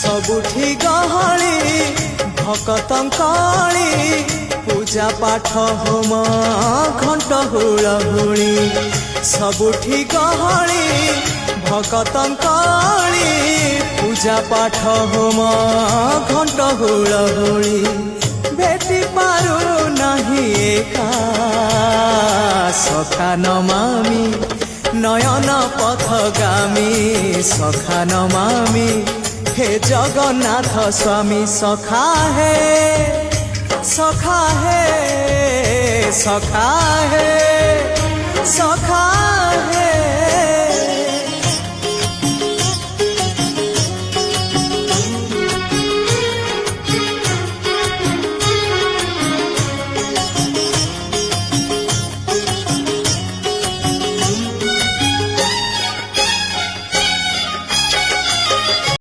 सबुठी गहली भकतंकली पूजा पाठ होम घंट हुलहुली सबुठी गहली भकतंकली पूजा पाठ होम घंट हुलहुली भेटी पारू नहीं एका सखा नमामि नयन पथगामी सखा नमामि हे जगन्नाथ स्वामी सखा है सखा है सखा है सखा है